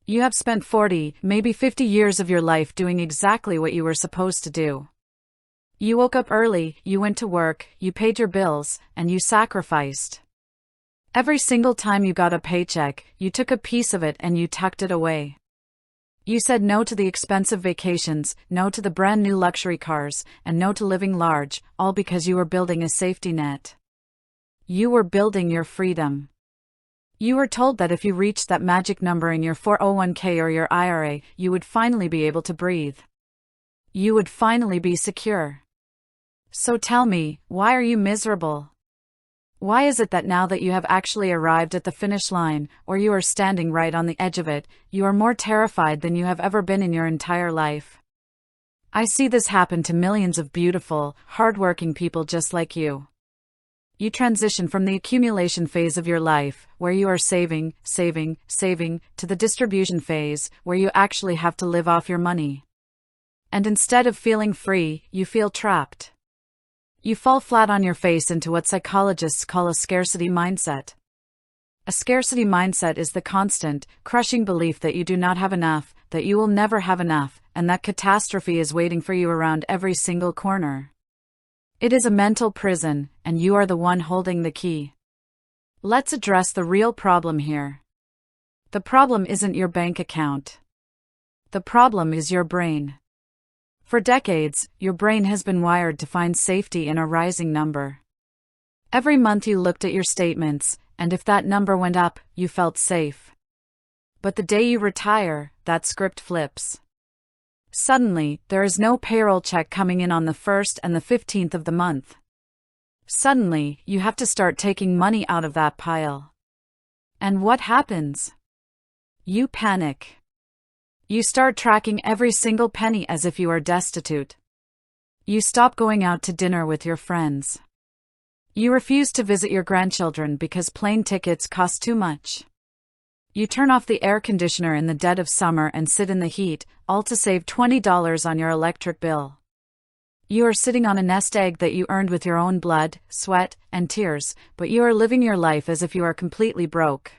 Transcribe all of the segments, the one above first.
You have spent 40, maybe 50 years of your life doing exactly what you were supposed to do. You woke up early, you went to work, you paid your bills, and you sacrificed. Every single time you got a paycheck, you took a piece of it and you tucked it away. You said no to the expensive vacations, no to the brand new luxury cars, and no to living large, all because you were building a safety net. You were building your freedom. You were told that if you reached that magic number in your 401k or your IRA, you would finally be able to breathe. You would finally be secure. So tell me, why are you miserable? Why is it that now that you have actually arrived at the finish line, or you are standing right on the edge of it, you are more terrified than you have ever been in your entire life? I see this happen to millions of beautiful, hardworking people just like you. You transition from the accumulation phase of your life, where you are saving, to the distribution phase, where you actually have to live off your money. And instead of feeling free, you feel trapped. You fall flat on your face into what psychologists call a scarcity mindset. A scarcity mindset is the constant, crushing belief that you do not have enough, that you will never have enough, and that catastrophe is waiting for you around every single corner. It is a mental prison, and you are the one holding the key. Let's address the real problem here. The problem isn't your bank account. The problem is your brain. For decades, your brain has been wired to find safety in a rising number. Every month you looked at your statements, and if that number went up, you felt safe. But the day you retire, that script flips. Suddenly, there is no payroll check coming in on the 1st and the 15th of the month. Suddenly, you have to start taking money out of that pile. And what happens? You panic. You start tracking every single penny as if you are destitute. You stop going out to dinner with your friends. You refuse to visit your grandchildren because plane tickets cost too much. You turn off the air conditioner in the dead of summer and sit in the heat, all to save $20 on your electric bill. You are sitting on a nest egg that you earned with your own blood, sweat, and tears, but you are living your life as if you are completely broke.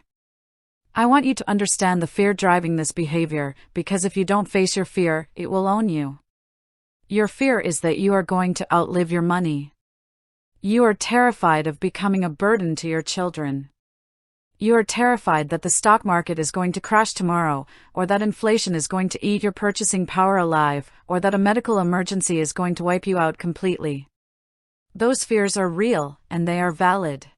I want you to understand the fear driving this behavior, because if you don't face your fear, it will own you. Your fear is that you are going to outlive your money. You are terrified of becoming a burden to your children. You are terrified that the stock market is going to crash tomorrow, or that inflation is going to eat your purchasing power alive, or that a medical emergency is going to wipe you out completely. Those fears are real, and they are valid.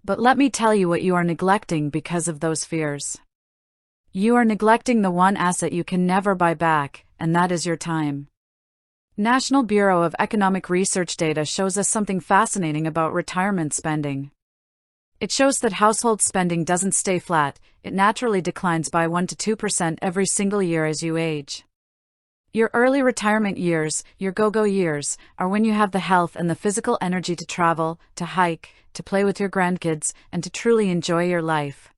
But let me tell you what you are neglecting because of those fears. You are neglecting the one asset you can never buy back, and that is your time. National Bureau of Economic Research data shows us something fascinating about retirement spending. It shows that household spending doesn't stay flat, it naturally declines by 1 to 2% every single year as you age. Your early retirement years, your go-go years, are when you have the health and the physical energy to travel, to hike, to play with your grandkids, and to truly enjoy your life.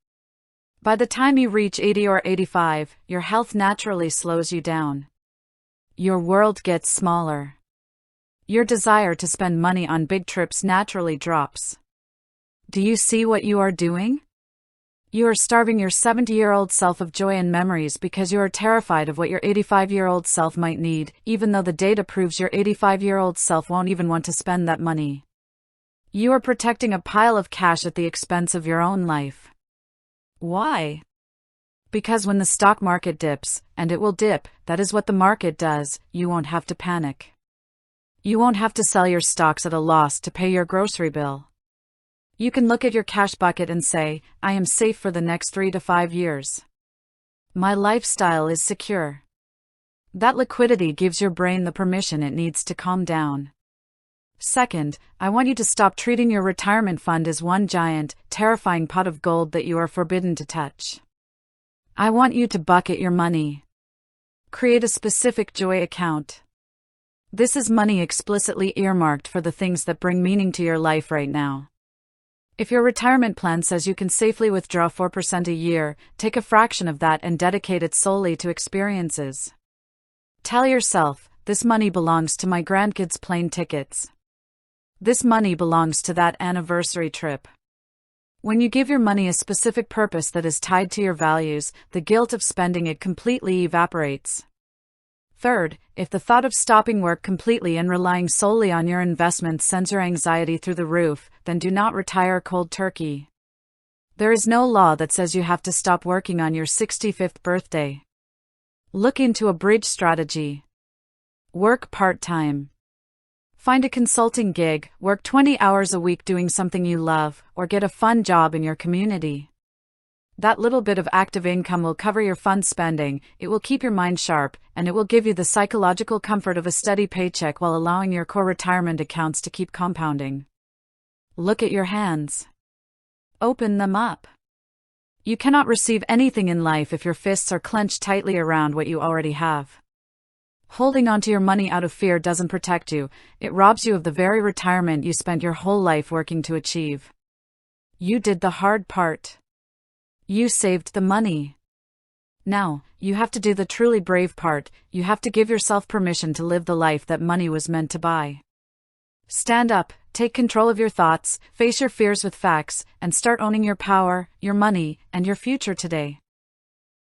By the time you reach 80 or 85, your health naturally slows you down. Your world gets smaller. Your desire to spend money on big trips naturally drops. Do you see what you are doing? You are starving your 70-year-old self of joy and memories because you are terrified of what your 85-year-old self might need, even though the data proves your 85-year-old self won't even want to spend that money. You are protecting a pile of cash at the expense of your own life. Why? Because when the stock market dips, and it will dip, that is what the market does, you won't have to panic. You won't have to sell your stocks at a loss to pay your grocery bill. You can look at your cash bucket and say, I am safe for the next 3 to 5 years. My lifestyle is secure. That liquidity gives your brain the permission it needs to calm down. Second, I want you to stop treating your retirement fund as one giant, terrifying pot of gold that you are forbidden to touch. I want you to bucket your money. Create a specific joy account. This is money explicitly earmarked for the things that bring meaning to your life right now. If your retirement plan says you can safely withdraw 4% a year, take a fraction of that and dedicate it solely to experiences. Tell yourself, this money belongs to my grandkids' plane tickets. This money belongs to that anniversary trip. When you give your money a specific purpose that is tied to your values, the guilt of spending it completely evaporates. Third, if the thought of stopping work completely and relying solely on your investments sends your anxiety through the roof, then do not retire cold turkey. There is no law that says you have to stop working on your 65th birthday. Look into a bridge strategy. Work part-time. Find a consulting gig, work 20 hours a week doing something you love, or get a fun job in your community. That little bit of active income will cover your fun spending, it will keep your mind sharp, and it will give you the psychological comfort of a steady paycheck while allowing your core retirement accounts to keep compounding. Look at your hands. Open them up. You cannot receive anything in life if your fists are clenched tightly around what you already have. Holding onto your money out of fear doesn't protect you, it robs you of the very retirement you spent your whole life working to achieve. You did the hard part. You saved the money. Now, you have to do the truly brave part, you have to give yourself permission to live the life that money was meant to buy. Stand up, take control of your thoughts, face your fears with facts, and start owning your power, your money, and your future today.